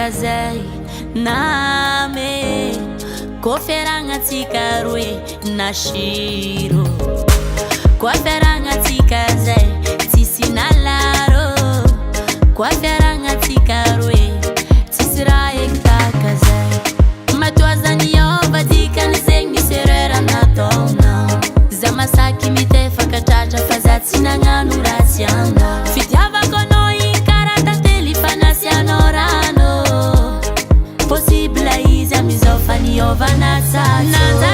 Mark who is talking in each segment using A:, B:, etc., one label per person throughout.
A: Zay name koferanga tika rue na shiro koferanga tika zay tisinalaro koferanga tika rue tisirae taka zay matwazani yova dikani zengi serera na tona zamasaki mitefa kachacha fazatina nganu rasiana fitiava kono inkarata telefanasia possible is a misofani of an assassin.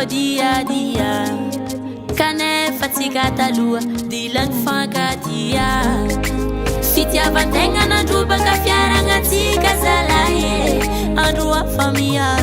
A: Dia dia kane fatika talua dilan fanga dia fitia vantenga na duba ka fiara ngatika zalaye andua famia